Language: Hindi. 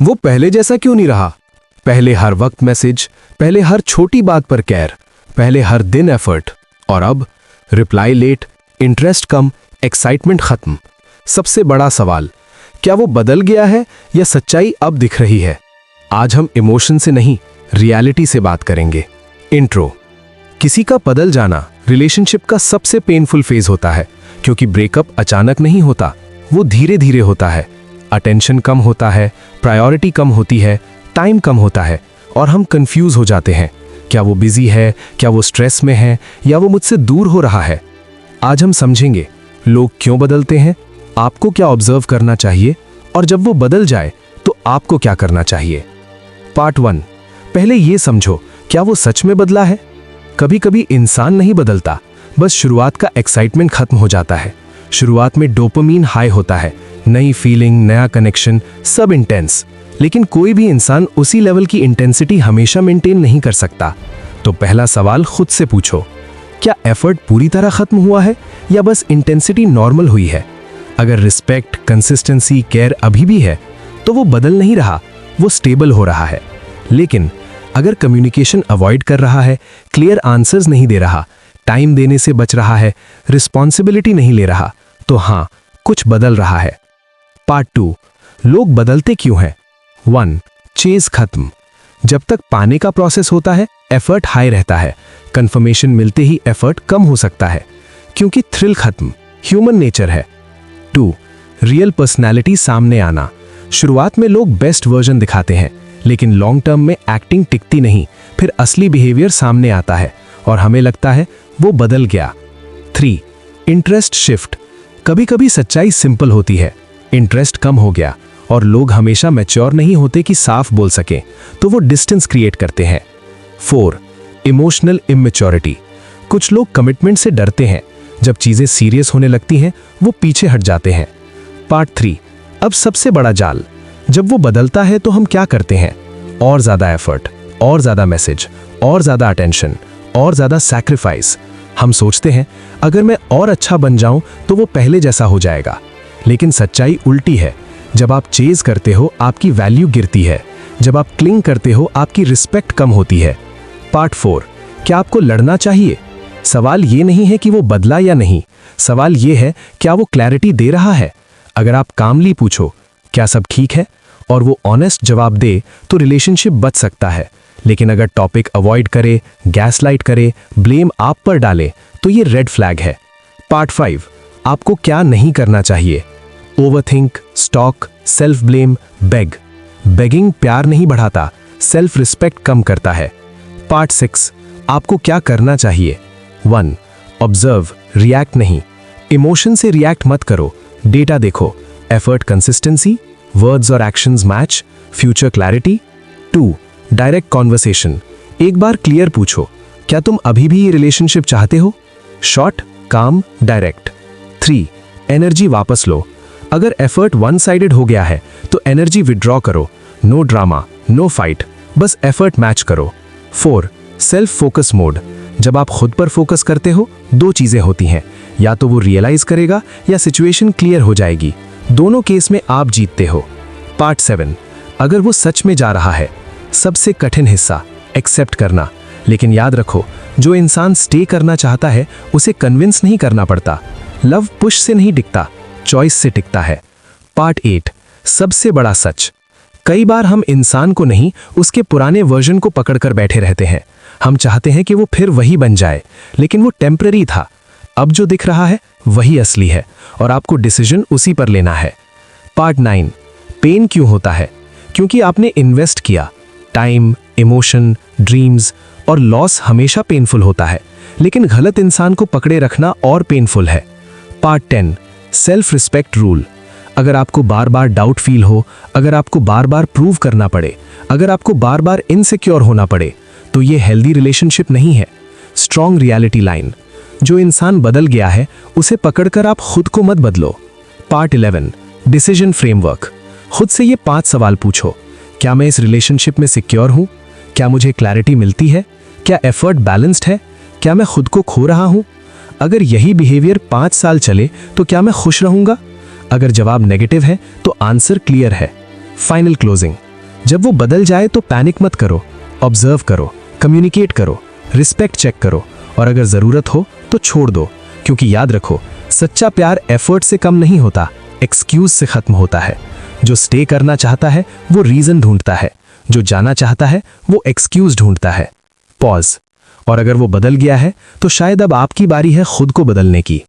वो पहले जैसा क्यों नहीं रहा? पहले हर वक्त मैसेज, पहले हर छोटी बात पर केयर, पहले हर दिन एफर्ट, और अब रिप्लाई लेट, इंटरेस्ट कम, एक्साइटमेंट खत्म। सबसे बड़ा सवाल, क्या वो बदल गया है या सच्चाई अब दिख रही है? आज हम इमोशन से नहीं, रियलिटी से बात करेंगे। इंट्रो। किसी का बदल जाना रिलेशनशिप का सबसे पेनफुल फेज होता है, क्योंकि ब्रेकअप अचानक नहीं होता, वो धीरे धीरे होता है। अटेंशन कम होता है, प्रायोरिटी कम होती है, टाइम कम होता है, और हम कंफ्यूज हो जाते हैं। क्या वो बिजी है, क्या वो स्ट्रेस में है, या वो मुझसे दूर हो रहा है? आज हम समझेंगे लोग क्यों बदलते हैं, आपको क्या ऑब्जर्व करना चाहिए, और जब वो बदल जाए तो आपको क्या करना चाहिए। पार्ट 1। पहले ये समझो, क्या वो सच में बदला है? कभी कभी इंसान नहीं बदलता, बस शुरुआत का एक्साइटमेंट खत्म हो जाता है। शुरुआत में डोपामीन हाई होता है, नई फीलिंग, नया कनेक्शन, सब इंटेंस। लेकिन कोई भी इंसान उसी लेवल की इंटेंसिटी हमेशा मेंटेन नहीं कर सकता। तो पहला सवाल खुद से पूछो, क्या एफर्ट पूरी तरह खत्म हुआ है या बस इंटेंसिटी नॉर्मल हुई है? अगर रिस्पेक्ट, कंसिस्टेंसी, केयर अभी भी है तो वो बदल नहीं रहा, वो स्टेबल हो रहा है। लेकिन अगर कम्युनिकेशन अवॉइड कर रहा है, क्लियर आंसर्स नहीं दे रहा, टाइम देने से बच रहा है, रिस्पॉन्सिबिलिटी नहीं ले रहा, तो हाँ, कुछ बदल रहा है। पार्ट 2। लोग बदलते क्यों हैं? 1। चेज खत्म। जब तक पाने का प्रोसेस होता है, एफर्ट हाई रहता है। कंफर्मेशन मिलते ही एफर्ट कम हो सकता है, क्योंकि थ्रिल खत्म, ह्यूमन नेचर है। 2। रियल पर्सनैलिटी सामने आना। शुरुआत में लोग बेस्ट वर्जन दिखाते हैं, लेकिन लॉन्ग टर्म में एक्टिंग टिकती नहीं, फिर असली बिहेवियर सामने आता है और हमें लगता है वो बदल गया। 3। Interest shift. कभी कभी सच्चाई सिंपल होती है, इंटरेस्ट कम हो गया, और लोग हमेशा मैच्योर नहीं होते कि साफ बोल सकें, तो वो डिस्टेंस क्रिएट करते हैं। 4। Emotional immaturity. कुछ लोग कमिटमेंट से डरते हैं, जब चीजें सीरियस होने लगती हैं वो पीछे हट जाते हैं। पार्ट 3। अब सबसे बड़ा जाल, जब वो बदलता है तो हम क्या करते हैं? और ज्यादा एफर्ट, और ज्यादा मैसेज, और ज्यादा अटेंशन, और ज्यादा सैक्रिफाइस। हम सोचते हैं अगर मैं और अच्छा बन जाऊं तो वो पहले जैसा हो जाएगा। लेकिन सच्चाई उल्टी है। जब आप चेज करते हो आपकी वैल्यू गिरती है, जब आप क्लिंग करते हो आपकी रिस्पेक्ट कम होती है। पार्ट 4। क्या आपको लड़ना चाहिए? सवाल ये नहीं है कि वो बदला या नहीं, सवाल ये है क्या वो क्लैरिटी दे रहा है। अगर आप कामली पूछो क्या सब ठीक है, और वो ऑनेस्ट जवाब दे, तो रिलेशनशिप बच सकता है। लेकिन अगर टॉपिक अवॉइड करे, गैसलाइट करे, ब्लेम आप पर डाले, तो ये रेड फ्लैग है। पार्ट 5। आपको क्या नहीं करना चाहिए? Overthink, stalk, self blame, beg. Begging प्यार नहीं बढ़ाता, सेल्फ रिस्पेक्ट कम करता है। पार्ट 6। आपको क्या करना चाहिए? 1। ऑब्जर्व, रिएक्ट नहीं। इमोशन से रिएक्ट मत करो, डेटा देखो, एफर्ट कंसिस्टेंसी, वर्ड्स और actions match, future clarity. 2। Direct conversation. एक बार क्लियर पूछो, क्या तुम अभी भी ये रिलेशनशिप चाहते हो? शॉर्ट, काम, डायरेक्ट। 3। एनर्जी वापस लो। अगर एफर्ट वन साइडेड हो गया है तो एनर्जी विड्रॉ करो। नो ड्रामा, नो फाइट, बस एफर्ट मैच करो। 4। Self focus mode. जब आप खुद पर फोकस करते हो, दो चीजें होती हैं, या तो वो रियलाइज करेगा या सिचुएशन क्लियर हो जाएगी। दोनों केस में आप जीतते हो। पार्ट 7। अगर वो सच में जा रहा है, सबसे कठिन हिस्सा, एक्सेप्ट करना। लेकिन याद रखो, जो इंसान स्टे करना चाहता है उसे कन्विंस नहीं करना पड़ता। लव पुश से नहीं टिकता, चॉइस से टिकता है। पार्ट 8। सबसे बड़ा सच। कई बार हम इंसान को नहीं, उसके पुराने वर्जन को पकड़कर बैठे रहते हैं। हम चाहते हैं कि वो फिर वही बन जाए, लेकिन वो टेम्पररी था। अब जो दिख रहा है वही असली है, और आपको डिसीजन उसी पर लेना है। पार्ट 9। पेन क्यों होता है? क्योंकि आपने इन्वेस्ट किया। टाइम, इमोशन, ड्रीम्स, और लॉस हमेशा पेनफुल होता है, लेकिन गलत इंसान को पकड़े रखना और पेनफुल है। पार्ट 10। Self respect rule. अगर आपको बार बार डाउट फील हो, अगर आपको बार बार प्रूव करना पड़े, अगर आपको बार बार इनसिक्योर होना पड़े, तो ये हेल्दी रिलेशनशिप नहीं है। Strong reality line. जो इंसान बदल गया है उसे पकड़कर आप खुद को मत बदलो। पार्ट 11। Decision framework. खुद से ये 5 सवाल पूछो। क्या मैं इस रिलेशनशिप में सिक्योर हूं? क्या मुझे क्लैरिटी मिलती है? क्या एफर्ट बैलेंस्ड है? क्या मैं खुद को खो रहा हूं? अगर यही बिहेवियर 5 साल चले तो क्या मैं खुश रहूंगा? अगर जवाब नेगेटिव है तो आंसर क्लियर है। Final closing. जब वो बदल जाए तो पैनिक मत करो, ऑब्जर्व करो, कम्युनिकेट करो, रिस्पेक्ट चेक करो, और अगर जरूरत हो तो छोड़ दो। क्योंकि याद रखो, सच्चा प्यार एफर्ट से कम नहीं होता, एक्सक्यूज से खत्म होता है। जो स्टे करना चाहता है वो रीजन ढूंढता है, जो जाना चाहता है वो एक्सक्यूज ढूंढता है। पॉज। और अगर वो बदल गया है तो शायद अब आपकी बारी है खुद को बदलने की।